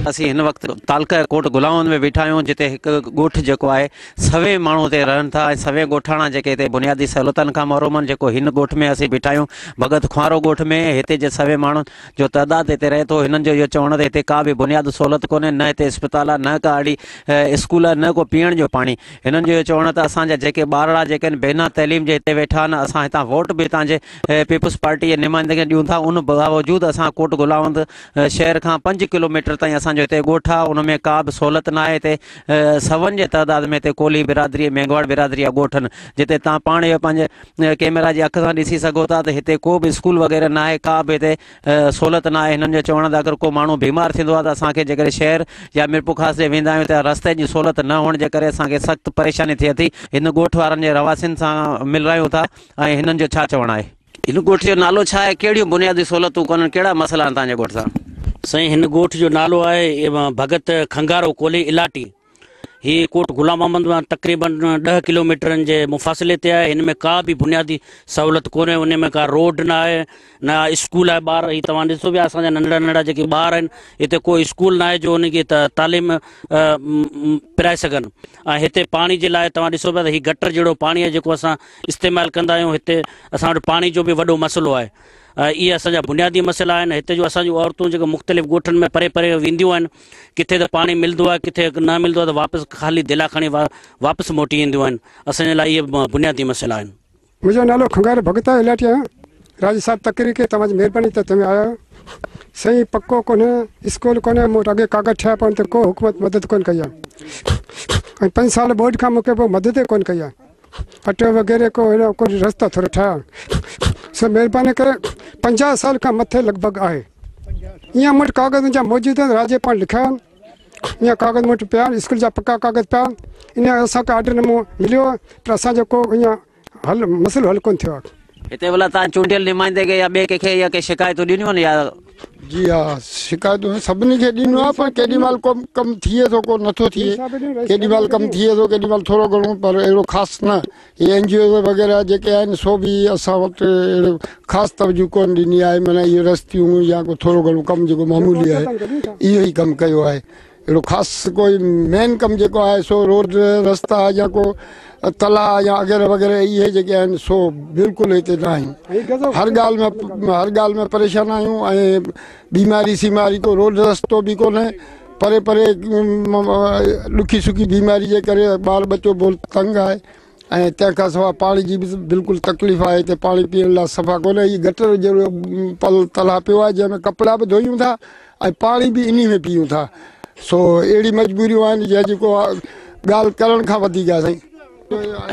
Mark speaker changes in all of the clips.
Speaker 1: असीं हिन वक़्तु तालका कोट गुलावन में वेठा आहियूं, जिते हिकु ॻोठ जेको आहे सवे माण्हू हिते रहनि था ऐं सवे ॻोठाणा जेके हिते बुनियादी सहूलियतनि खां महरूम आहिनि। जेको हिन ॻोठ में असीं बीठा आहियूं भगत खुआरो ॻोठ में, हिते जे सवे माण्हुनि जो तइदाद हिते रहे थो। हिननि जो इहो चवण ते हिते का बि बुनियादी सहूलियत कोन्हे, न हिते इस्पताल आहे, न का अहिड़ी स्कूल आहे, न को पीअण जो पाणी। हिननि जो इहो चवण त असांजा जेके ॿारड़ा जेके आहिनि बेना तइलीम जे हिते वेठा आहिनि, असां हितां वोट बि तव्हांजे पीपुल्स पार्टी जे नुमाइंदगी ॾियूं था, उन बावजूदि असां कोट गुलावंद शहर खां 5 किलोमीटर ताईं असांजो हिते ॻोठ आहे, उन में का बि सहूलियत न आहे। हिते सवनि जे तइदाद में हिते कोली बिरादरी, मेंगवाड़ बिरादरी जा ॻोठ आहिनि, जिते तव्हां पाण इहो पंहिंजे कैमरा जी अख सां ॾिसी सघो था त हिते को बि स्कूल वग़ैरह न आहे, का बि हिते सहूलियत न आहे। हिननि जो चवण त अगरि को माण्हू बीमार थींदो आहे त असांखे जेकॾहिं शहर या मीरपुर ख़ासि जे वेंदा आहियूं त रस्ते जी सहूलियत न हुअण जे करे असांखे सख़्तु परेशानी थिए थी। हिन ॻोठ वारनि जे रवासियुनि सां मिल रहियूं था ऐं हिननि जो छा चवणु आहे? हिन ॻोठ जो नालो छा आहे? कहिड़ियूं बुनियादी सहूलियतूं कोन्हनि? कहिड़ा मसइला आहिनि तव्हांजे ॻोठ सां?
Speaker 2: साईं, हिन ॻोठ जो नालो आहे भगत खंगारो कोली इलाटी। ही कोट गुलाम मोहम्मद में तकरीबन 10 किलोमीटरनि जे मुफ़ासिले ते आहे। हिन में का बि बुनियादी सहूलियत कोन्हे, उन में का रोड न आहे, न स्कूल आहे। ॿार ही तव्हां ॾिसो पिया, असांजा नंढड़ा नंढड़ा जेके ॿार आहिनि, हिते कोई स्कूल न आहे जो उनखे तालीम पिराए सघनि। ऐं हिते पाणी जे लाइ तव्हां ॾिसो पिया त हीउ गटर जहिड़ो पाणी आहे जेको असां इस्तेमालु कंदा आहियूं। हिते असां वटि पाणी जो बि वॾो मसइलो आहे। इहे असांजा बुनियादी मसइला आहिनि। हिते जो असांजूं औरतूं जेके मुख़्तलिफ़ ॻोठनि में परे परे वेंदियूं आहिनि, किथे त पाणी मिलंदो आहे, किथे न मिलंदो आहे त वापसि ख़ाली दिला खणी वापसि मोटी ईंदियूं आहिनि। असांजे लाइ इहे बुनियादी मसइला आहिनि।
Speaker 3: मुंहिंजो नालो खंगार भगत इलाटी आहे। राजी साहब तकरीर के तव्हांजी महिरबानी त तव्हां आया आहियो। सही पको कोन्हे, स्कूल कोन्हे, मूं वटि अॻे कागज़ ठहिया पिया त को हुकूमत मदद कोन कई आहे। ऐं 5 साल बोर्ड खां मूंखे पोइ मदद कोन कई आहे। अटो वग़ैरह को अहिड़ो कोई रस्तो थोरो ठाहिया। सो महिरबानी करे 50 साल खां मथे लॻभॻि आहे। ईअं मूं वटि कागज़ जा मौजूदु आहिनि, राज्यपाल लिखिया आहिनि, ईअं कागज़ मूं वटि पिया आहिनि, स्कूल जा पका कागज़ पिया आहिनि। इन असांखे ऑर्डर नमूनो मिलियो पर असांजो को ईअं मसइलो हल कोन थियो आहे।
Speaker 1: हिते भला तव्हां चूंडियल नुमाइंदे खे या ॿिए कंहिंखे या के शिकायतूं ॾिनियूं आहिनि या?
Speaker 4: जी हा, शिकायतूं सभिनी खे ॾिनो आहे, पर केॾी महिल कमु थिए थो, को नथो थिए। केॾी महिल कमु थिए थो, केॾी महिल थोरो घणो, पर अहिड़ो ख़ासि न। इहे NGO वग़ैरह जेके आहिनि सो बि असां वटि अहिड़ो ख़ासि तवजो कोन ॾिनी आहे। माना इहे रस्तियूं या को थोरो घणो कमु जेको मामूली आहे इहो ई कमु कयो आहे। अहिड़ो ख़ासि कोई मेन कमु जेको आहे सो रोड रस्ता या को तलाउ या वग़ैरह वग़ैरह इहे जेके आहिनि सो बिल्कुलु हिते न आहिनि। हर ॻाल्हि में परेशान आहियूं। ऐं बीमारी सीमारी को रोड रस्तो बि कोन्हे, परे परे ॾुखी सुखी बीमारी जे करे ॿार बच्चो बहुत तंग आहे। ऐं तंहिंखां सवाइ पाणी जी बि बिल्कुलु तकलीफ़ आहे। हिते पाणी पीअण लाइ सफ़ा कोन्हे। हीअ गटर जहिड़ो पल तलाउ पियो आहे जंहिंमें कपिड़ा बि धोयूं था ऐं पाणी बि इन में पीयूं था। सो अहिड़ी मजबूरियूं आहिनि जंहिं जेको ॻाल्हि करण खां वधीक आहे। साईं,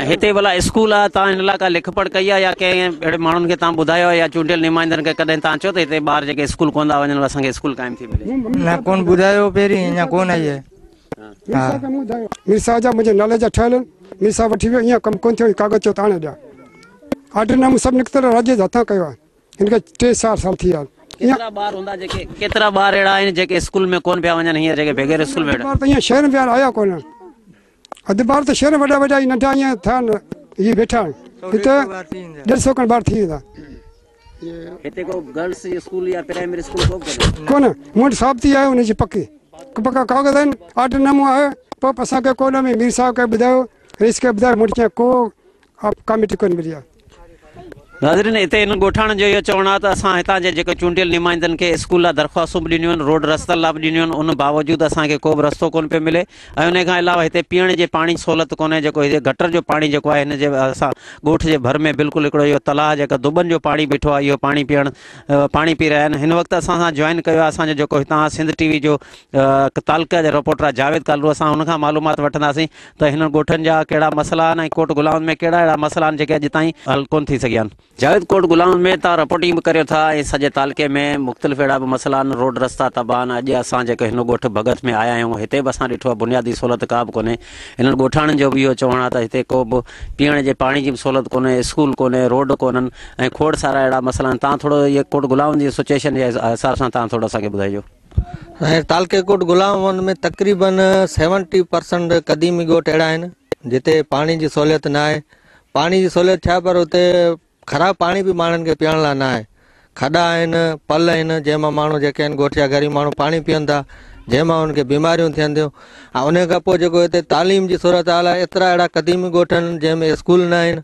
Speaker 1: हिते भला स्कूल आहे, तव्हां हिन लाइ का लिख पढ़ कई आहे या कंहिं अहिड़े माण्हुनि खे तव्हां ॿुधायो आहे या चूंडियल नुमाइंदनि खे कॾहिं तव्हां चयो त हिते ॿार जेके स्कूल कोन था वञनि असांखे स्कूल क़ाइमु थी मिले?
Speaker 5: न, कोन ॿुधायो पहिरीं, अञा कोन आई आहे।
Speaker 3: मीर साहब जा मुंहिंजे नाले जा ठहियल आहिनि। मीर साहब वठी वियो, ईअं कमु कोन थियो, कागज़ चयो त हाणे ॾिया। ऑर्डर नामो सभु निकितल राज्य जे हथां कयो आहे। हिनखे 3-4 साल थी विया।
Speaker 1: केतिरा ॿार हूंदा जेके, केतिरा ॿार अहिड़ा आहिनि जेके स्कूल में कोन पिया वञनि, हीअं जेके बग़ैर स्कूल में?
Speaker 3: ॿार त ईअं शहर में आया कोन। अधु ॿार त शहर वॾा वॾा ई नंढा ईअं थिया आहिनि, इहे वेठा आहिनि। हिते 150 खनि ॿार थी वेंदा।
Speaker 1: हिते को गर्ल्स स्कूल या प्राइमरी स्कूल
Speaker 3: कोन? मूं वटि साबिती आहे हुनजी पकी पका कागज़ आहिनि, ऑर्डर नामो आहे। पोइ असांखे कोन में मीर साहब खे ॿुधायो, रईस खे ॿुधायो, मूं वटि को कमेटी कोन मिली आहे।
Speaker 1: नाज़रीन, हिते हिन ॻोठाणनि जो इहो चवणु आहे त असां हितां जे जेके चूंडियल नुमाइंदनि खे स्कूल लाइ दरख़्वास्तूं बि ॾिनियूं आहिनि, रोड रस्ता लाइ बि ॾिनियूं आहिनि, उन बावजूदि असांखे को बि रस्तो कोन पियो मिले। ऐं उन खां अलावा हिते पीअण जे पाणी सहूलियत कोन्हे। जेको हिते गटर जो पाणी जेको आहे हिन जे असां ॻोठ जे भर में बिल्कुलु हिकिड़ो इहो तलाउ जेका दुबनि जो पाणी बीठो आहे, इहो पाणी पी रहिया आहिनि। हिन वक़्तु असां सां जॉइन कयो आहे असांजो जेको हितां सिंध TV जो तालका जो रिपोर्टर आहे जावेद कालरू। असां हुनखां मालूमात वठंदासीं त हिन ॻोठनि जा कहिड़ा मसइला आहिनि ऐं कोट गुलाम में कहिड़ा अहिड़ा मसइला आहिनि जेके अॼु ताईं हल कोन थी सघिया आहिनि। जावेद, कोट गुलाम में तव्हां रिपोर्टिंग बि करियो था ऐं सॼे तालके में मुख़्तलिफ़ अहिड़ा बि मसइला आहिनि, रोड रस्ता तबाह आहिनि। अॼु असां जेको हिन ॻोठ भगत में आया आहियूं, हिते बि असां ॾिठो आहे बुनियादी सहूलियत का बि कोन्हे। हिननि ॻोठाणनि जो बि इहो चवणु आहे त हिते को बि पीअण जे पाणी जी बि सहूलियत कोन्हे, स्कूल कोन्हे, रोड कोन्हनि ऐं खोड़ सारा अहिड़ा मसइला आहिनि। तव्हां थोरो इहे कोट गुलाम जी सिचुएशन जे हिसाब सां तव्हां थोरो असांखे ॿुधाइजो।
Speaker 5: तालके कोट गुलाम में तकरीबन 70% क़दीमी ॻोठ अहिड़ा आहिनि जिते पाणी जी सहूलियत न आहे। पाणी जी सहूलियत छा, पर उते ख़राबु पाणी बि माण्हुनि खे पीअण लाइ न आहे। खॾा आहिनि, पल आहिनि, जंहिंमां माण्हू जेके आहिनि ॻोठ जा ग़रीब माण्हू पाणी पीअनि था, जंहिंमां उनखे बीमारियूं थियनि थियूं। ऐं उन खां पोइ जेको हिते तालीम जी सूरत हाल आहे, एतिरा अहिड़ा क़दीमी ॻोठ आहिनि जंहिंमें स्कूल न आहिनि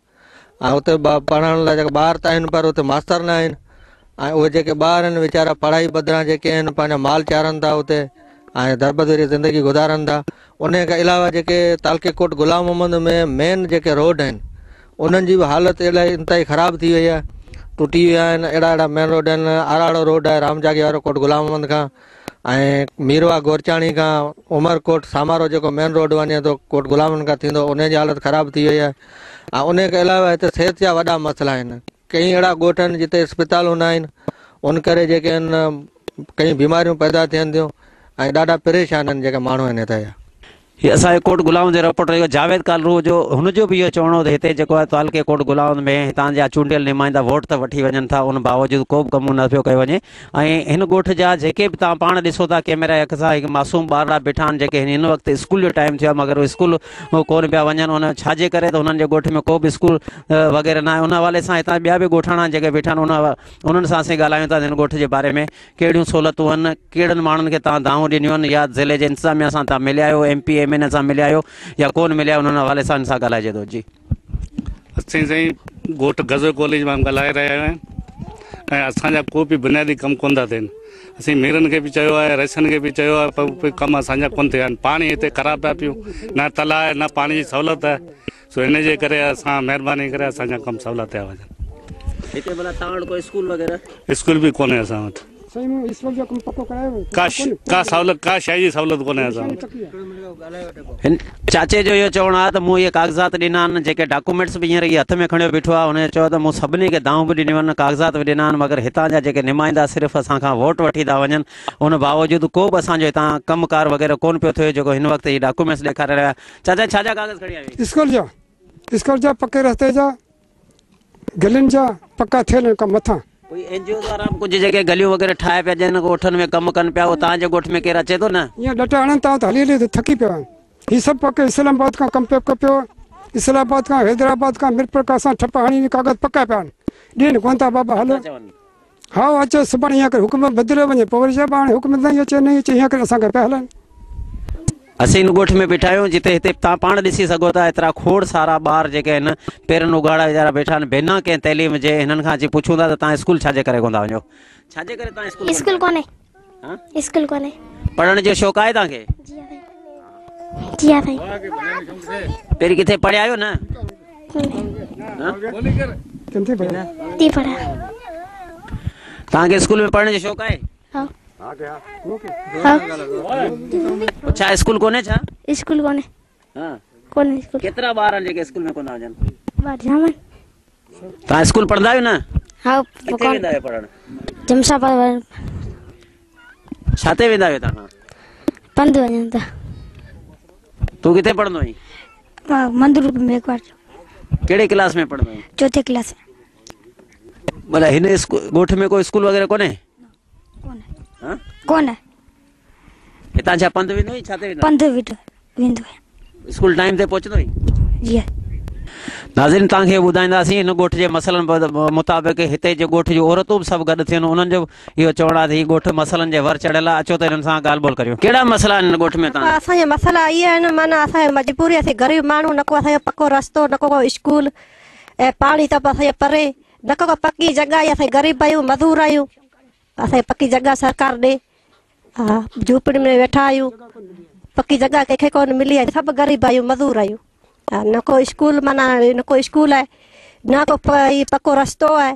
Speaker 5: ऐं उते पढ़ण लाइ जेके ॿार त आहिनि पर उते मास्तर न आहिनि। ऐं उहे जेके ॿार आहिनि वीचारा पढ़ाई बदिरां जेके आहिनि पंहिंजा माल चारनि था उते ऐं दरबदरी ज़िंदगी गुज़ारनि था। उन खां अलावा जेके तालके कोट गुलाम मोहम्मद में मेन जेके रोड आहिनि उन्हनि जी बि हालत इलाही इंतिहाई ख़राबु थी वई आहे, टुटी विया आहिनि। अहिड़ा मेन रोड आहिनि, आराड़ो रोड आहे रामजागी वारो कोट गुलाम मोहम्मद खां, ऐं मीरवा गोरचाणी खां उमरकोट सामारो जेको मेन रोड वञे थो कोट गुलाम मोहम्मद खां थींदो, उन जी हालत ख़राबु थी वई आहे। ऐं उन खां अलावा हिते सिहत जा वॾा मसइला आहिनि। कई अहिड़ा ॻोठ आहिनि जिते इस्पतालूं न आहिनि, उन करे जेके आहिनि कई बीमारियूं पैदा थियनि थियूं ऐं ॾाढा परेशान आहिनि जेके माण्हू आहिनि हिते जा।
Speaker 1: ये असांजे कोट गुलाम जे रिपोर्टर जावेद कालरू जो हुनजो बि इहो चवणो त हिते जेको आहे तालके कोट गुलाम में हितां जा चूंडियल नुमाइंदा वोट त वठी वञनि था, उन बावजूदि को बि कमु न पियो कयो वञे। ऐं हिन ॻोठ जा जेके बि तव्हां पाण ॾिसो था कैमरा यक सां हिकु मासूम ॿार बीठा आहिनि जेके हिन वक़्तु स्कूल जो टाइम थियो आहे मगर उहे स्कूल कोन पिया वञनि। उन छाजे करे त हुननि जे ॻोठ में को बि स्कूल वग़ैरह न आहे। उन हवाले सां हितां ॿिया बि ॻोठाणा जेके बीठा आहिनि उन्हनि सां असीं ॻाल्हायूं था हिन ॻोठ जे बारे में, कहिड़ियूं सहूलियतूं आहिनि, कहिड़नि माण्हुनि खे तव्हां दाऊं ॾिनियूं आहिनि या ज़िले जे इंतिज़ामिया सां तव्हां मिलिया आहियो, MP MN सां मिलिया आहियो या कोन मिलिया, उन्हनि हवाले सां इनसां ॻाल्हाइजे थो। जी
Speaker 6: असीं साईं ॻोठ गज़ो कॉलेज मां ॻाल्हाए रहिया आहियूं ऐं असांजा को बि बुनियादी कमु कोन था थियनि। असीं मीरनि खे बि चयो आहे, रईसनि खे बि चयो आहे, पर कमु असांजा कोन थिया आहिनि। पाणी हिते ख़राबु पिया पियूं, न तला आहे न पाणी जी सहूलियत आहे। सो इन जे करे असां महिरबानी करे असांजा कमु सवला थिया वञनि।
Speaker 1: हिते भला तव्हां वटि कोई स्कूल वग़ैरह?
Speaker 6: स्कूल बि कोन्हे असां वटि, का सहूलियत का शइ जी सहूलियत कोन्हे असां वटि।
Speaker 1: चाचे जो इहो चवणु आहे त मूं इहे कागज़ात ॾिना आहिनि, जेके डॉक्यूमेंट्स बि हींअर इहे हथ में खणियो बीठो आहे, हुनजो चयो त मूं सभिनी खे दाऊं बि ॾिनियूं आहिनि, कागज़ात बि ॾिना आहिनि, मगर हितां जा जेके नुमाइंदा सिर्फ़ु असांखां वोट वठी था वञनि। उन बावजूदि को बि असांजो हितां कमुकार वग़ैरह कोन पियो थिए जेको हिन वक़्तु इहे डॉक्यूमेंट्स ॾेखारे रहिया। चाचा छा कागज़ खणी आया?
Speaker 3: स्कूल जा पके रस्ते जा गलियुनि जा पका थियल कमु मथां
Speaker 1: कोई NGO द्वारा कुझु जेके गलियूं वग़ैरह ठाहे पिया ॼनि ॻोठनि में कमु कनि पिया, उहो तव्हांजे ॻोठ में केरु अचे थो न?
Speaker 3: ईअं ॾटा हणनि था त हली हली थकी पिया आहिनि। हीअ सभु पके इस्लामाबाद खां कमु पियो पियो, इस्लामाबाद खां हैदराबाद खां मिरपुर सां ठप हणी कागज़ पका पिया आहिनि। ॾियनि कोन था बाबा हलो, हा अचो सुभाणे हीअं करे हुकुम बदिलियो वञे, पोइ वरी चइबो हाणे हुकुम न अचे न अचे, हीअं करे असांखे पिया हलनि।
Speaker 1: असीं हिन ॻोठ में बीठा आहियूं जिते हिते तव्हां पाण ॾिसी सघो था एतिरा खोड़ सारा ॿार जेके आहिनि पेरनि उघाड़ा वीचारा वेठा आहिनि बिना कंहिं तइलीम जे। हिननि खां अची पुछूं था त तव्हां स्कूल छाजे करे कोन था वञो? छाजे करे तव्हां स्कूल
Speaker 7: कोन्हे? स्कूल कोन्हे।
Speaker 1: पढ़ण जो शौक़ु आहे तव्हांखे?
Speaker 7: जी हा भाई।
Speaker 1: पहिरीं किथे पढ़िया आहियो न?
Speaker 7: ती पढ़ा।
Speaker 1: तव्हांखे स्कूल में पढ़ण जो शौक़ु आहे? छा स्कूल कोन्हे? छा
Speaker 7: स्कूल कोन्हे? कोन्हे स्कूल।
Speaker 1: केतिरा ॿार आहिनि जेके स्कूल में कोन था वञनि?
Speaker 7: ॿार जाम आहिनि।
Speaker 1: तव्हां स्कूल पढ़ंदा आहियो न?
Speaker 7: हा।
Speaker 1: किथे वेंदा आहियो पढ़ण?
Speaker 7: जमशाबाद।
Speaker 1: छाते वेंदा आहियो तव्हां?
Speaker 7: पंधु वञनि था।
Speaker 1: तूं किथे पढ़ंदो आहीं?
Speaker 7: मंदिर में एक बार।
Speaker 1: कहिड़े क्लास में पढ़ंदो आहीं?
Speaker 7: चौथे क्लास में।
Speaker 1: भला हिन ॻोठ में कोई स्कूल वग़ैरह कोन्हे?
Speaker 7: कोन है।
Speaker 1: हितां छा पंधु वेंदो आहीं? छाते वेंदो?
Speaker 7: पंधु वेंदो आहे।
Speaker 1: स्कूल टाइम ते पहुचंदो आहीं?
Speaker 7: जी।
Speaker 1: नाज़रीन तव्हांखे ॿुधाईंदासीं हिन ॻोठ जे मसइलनि मुताबिक़ हिते जे ॻोठ जूं औरतूं बि सभु गॾु थियनि। उन्हनि जो इहो चवणु आहे त हीउ ॻोठ मसइलनि जे वर चढ़ियल आहे। अचो त हिननि सां ॻाल्हि ॿोल करियो। कहिड़ा मसइला आहिनि हिन ॻोठ में तव्हां?
Speaker 8: असांजा मसइला इहे आहिनि, माना असांजी मजबूरी, असीं ग़रीब माण्हू, न को असांजो पको रस्तो, न को स्कूल ऐं पाणी त असांजे परे, न को पकी जॻह। असां ग़रीब आहियूं, मज़दूर आहियूं, असांखे पकी जॻह सरकार ॾे। हा झूपड़ी में वेठा आहियूं, पकी जॻह कंहिंखे कोन मिली आहे, सभु ग़रीब आहियूं, मज़दूर आहियूं। न को स्कूल, माना न को स्कूल आहे, न को पको रस्तो आहे।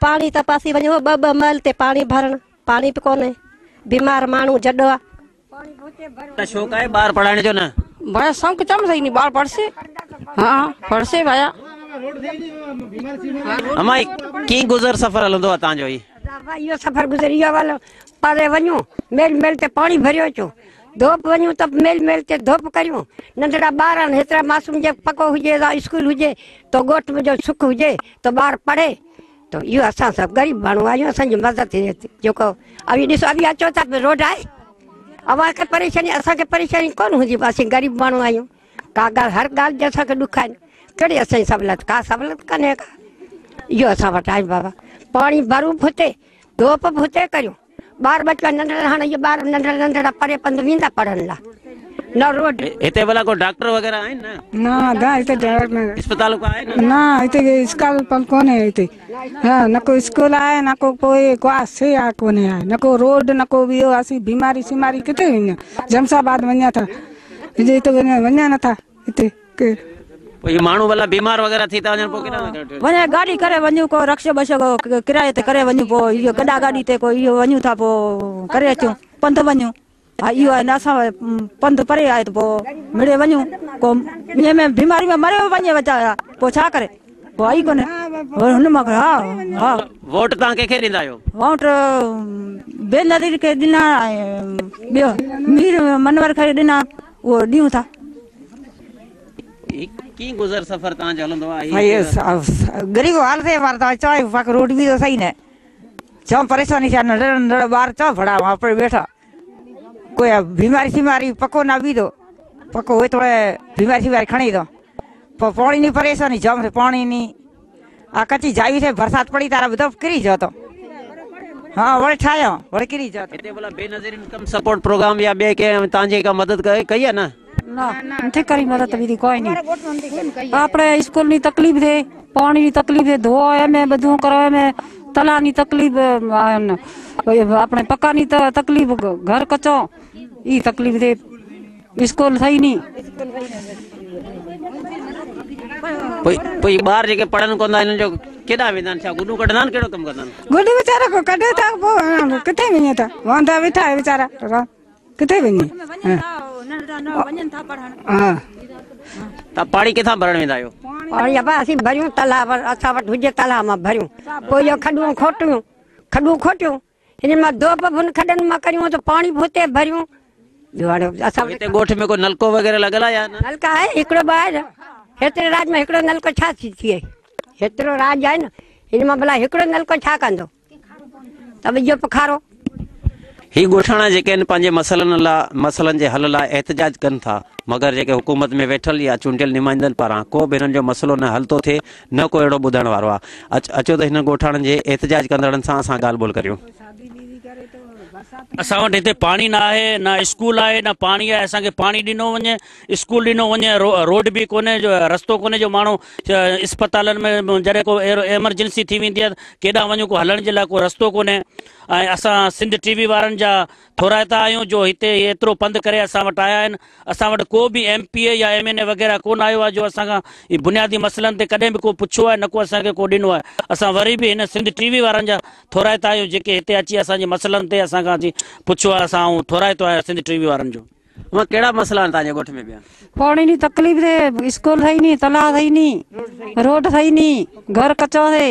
Speaker 8: पाणी त पासी वञो ॿ महल ते पाणी भरण, पाणी बि कोन्हे। बीमार माण्हू जॾो आहे।
Speaker 1: शौक़ु आहे ॿार पढ़ाइण जो न?
Speaker 9: बड़ा शौक़ चम सही नहीं, बार पढ़से। हाँ पढ़से भैया।
Speaker 1: अमाई की गुज़र सफ़र हलंदो आहे तव्हांजो?
Speaker 9: इहो सफ़र गुज़रियो वालो परे वञूं, मेल मेल ते पाणी भरियो अचो, धोप वञूं त मेल मेल ते धोप करियूं। नंढड़ा ॿार आहिनि, हेतिरा मासूम जे पको हुजे, स्कूल हुजे त ॻोठ में जो सुख हुजे त ॿार पढ़े। त इहो असां सभु ग़रीब माण्हू आहियूं, असांजी मदद थिए जेको अभी ॾिसो, अभी अचो था रोड आहे, अव्हांखे परेशानी, असांखे परेशानी कोन हूंदी, असीं ग़रीब माण्हू आहियूं। का ॻाल्हि, हर ॻाल्हि जे असांखे ॾुख आहिनि, कहिड़ी असांजी सहूलियत? का सहूलियत कान्हे का। इहो असां वटि आहे बाबा। पाणी भरूं बि हुते, धोप बि हुते करियूं, ॿार बच्चा नंढड़ा हाणे इहे ॿार नंढड़ा परे पंध वेंदा पढ़ण लाइ न रोड
Speaker 1: हिते भला को डॉक्टर वगैरह आहिनि न?
Speaker 3: ना हिते
Speaker 1: अस्पताल को आहे न?
Speaker 3: ना हिते स्कूल कोन्हे हिते। हाँ न को स्कूल आहे न को कोई क्लास से आहे कोन्हे आहे न को रोड न को ॿियो असीं बीमारी सीमारी किथे वञा जमसाबाद वञा था हिते वञा नथा हिते केरु
Speaker 1: पोइ इहे माण्हू भला बीमार वगैरह थी था वञनि पोइ केॾा
Speaker 10: वञे गाॾी करे वञूं को रक्शो बक्शो किराए ते करे वञूं पोइ इहो गॾा गाॾी ते कोई इहो वञूं था पोइ करे अचूं पंधु वञूं। हा इहो आहे न असां पंधु परे आहे त पोइ मिड़े वञूं को ईअं में बीमारी में मरे वञे वीचारा पोइ छा करे पोइ आई कोन्हे हुन मां। हा हा
Speaker 1: वोट तव्हां कंहिंखे ॾींदा आहियो?
Speaker 10: वोट बेनज़ीर खे ॾिना ॿियो मीर मनवर खे ॾिना उहो ॾियूं था।
Speaker 1: की गुज़र सफ़र तव्हांजो हलंदो आहे?
Speaker 10: गरीब हाल थे मार तो चाहे पाक रोड भी तो सही ने चो परेशानी से नड़ बार चो भड़ा वहां पर बैठा कोई बीमारी सीमारी पको ना भी दो पको हुए थोड़े बीमारी सीमारी खणी दो पानी नहीं परेशानी जम से पानी नहीं आ कच्ची जावी से बरसात पड़ी तारा बदफ करी जाओ तो हां वड़े ठायो वड़े करी जाओ।
Speaker 1: इते बोला बेनज़ीर इनकम सपोर्ट प्रोग्राम या बे के तांजे का मदद कई है ना?
Speaker 10: ना ठीक करी मदद भी कोई नहीं आपरे स्कूल नी तकलीफ दे पानी नी तकलीफ दे धोए में बधु करे में तला नी तकलीफ अपने पक्का नी तकलीफ घर कचो ई तकलीफ दे स्कूल सही नहीं
Speaker 1: कोई बाहर जेके पढ़न कोंदा इन जो केडा वेंदान छा गुडू कढनान केडो कम करनान?
Speaker 3: गुडी बेचारा को कढे था वो किथे वञे था वांदा वेठा है बेचारा किथे वञे हां
Speaker 1: ता पानी किथा भरण वेंदा आयो?
Speaker 9: और या असीं भरियूं तालाब असां वटि हुजे तालाब मां भरियूं पोइ इहो खॾूं खोटियूं हिन मां धोप बुन खॾनि मां करियूं त पाणी बि हुते भरियूं। असां
Speaker 1: हिते ॻोठ में को नलको वगैरह लॻल आहे या न?
Speaker 9: नलका आहे हिकिड़ो ॿाहिरि हेतिरे राज में हिकिड़ो नलको छा थिए हेतिरो राज आहे न हिन मां भला हिकिड़ो नलको छा कंदो त इहो पखारो।
Speaker 1: ही ॻोठाणा जेके आहिनि पंहिंजे मसइलनि जे हल लाइ एहतजाज कनि था मगर जेके हुकूमत में वेठल या चूंडियल नुमाइंदनि पारां को बि हिननि जो मसइलो न हल थो थिए न को अहिड़ो ॿुधण वारो आहे। अचो त हिन ॻोठाणनि जे एहतजाज कंदड़नि सां असां ॻाल्हि ॿोल करियूं।
Speaker 2: असां वटि हिते पानी ना आहे न स्कूल आहे न पानी आहे असांखे पानी ॾिनो वञे स्कूल ॾिनो वञे रोड बि कोन्हे जो रस्तो कोन्हे जो माण्हू अस्पतालनि में जॾहिं को एमरजेंसी थी वेंदी आहे केॾां वञूं को हलण जे लाइ को रस्तो कोन्हे। ऐं असां सिंध टीवी वारनि जा थोराइता आहियूं जो हिते एतिरो पंधु करे असां वटि आया आहिनि। असां वटि को बि MPA या MNA वग़ैरह कोन आयो आहे जो असांखां ई बुनियादी मसइलनि ते कॾहिं बि को पुछियो आहे न को असांखे को ॾिनो आहे। असां वरी बि हिन सिंध टीवी वारनि जा थोराइता आहियूं जेके हिते अची असांजे मसइलनि ते असांखां अची पुछियो आहे। असां थोराइतो आहे सिंध टीवी वारनि जो।
Speaker 1: मां कहिड़ा मसइला आहिनि तव्हांजे ॻोठ में ॿिया?
Speaker 10: पानी नी तकलीफ दे स्कूल सही नहीं तालाब सही नहीं रोड सही नहीं घर कचो दे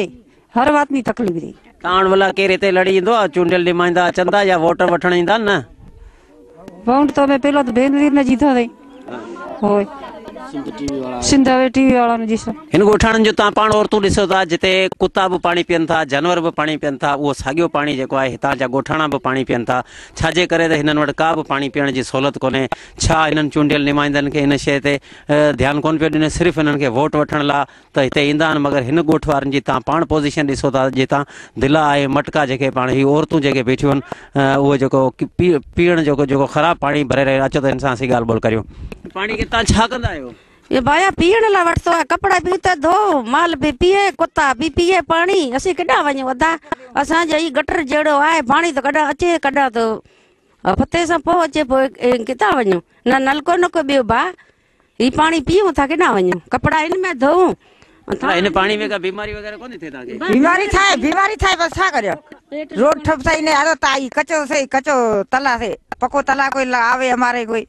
Speaker 10: हर बात नी तकलीफ दे।
Speaker 1: ताण वाला केर हिते लड़ी ईंदो आहे चूंडियल नुमाइंदा अचंदा या वोट वठण ईंदा न?
Speaker 10: वोट तो मैं पहले तो बेनज़ीर ने जीतो थे होय सिंध टीवी वाला ने जिस
Speaker 1: हिन ॻोठाणनि जो तव्हां पाण औरतूं ॾिसो था जिते कुता बि पाणी पीअनि था जानवर बि पाणी पीअनि था उहो साॻियो पाणी जेको आहे हितां जा ॻोठाणा बि पाणी पीअनि था। छाजे करे त हिननि वटि का बि पाणी पीअण जी सहूलियत कोन्हे। छा हिननि चूंडियल नुमाइंदनि खे हिन शइ ते ध्यानु कोन पियो ॾिने सिर्फ़ु हिननि खे वोट वठण लाइ त हिते ईंदा आहिनि मगर हिन ॻोठ वारनि जी तव्हां पाण पोज़ीशन ॾिसो था जितां दिला आहे मटका जेके पाण ही औरतूं जेके बीठियूं आहिनि उहो जेको पीअण जेको ख़राबु पाणी भरे रहियो। अचो त हिन सां असीं ॻाल्हि ॿोल करियूं। पाणी खे तव्हां छा कंदा आहियो?
Speaker 10: ये भाया पीअण लाइ वठितो आहे कपिड़ा बि त धो माल बि पीए कुता बि पीए पाणी असीं केॾां वञूं अदा असांजो ई गटर जहिड़ो आहे पाणी त कॾहिं अचे कॾहिं त फते सां पोइ अचे पोइ किथां वञूं न नलको न को ॿियो भाउ ही पाणी पीऊं था केॾां वञूं कपिड़ा इन में धोऊं
Speaker 1: इन पाणी में का बीमारी वगैरह कोन थिए तव्हांखे?
Speaker 10: बीमारी थाए बस छा करियो रोड ठप सही ने आदत आई कचो सही कचो तला से पको तला कोई आवे हमारे कोई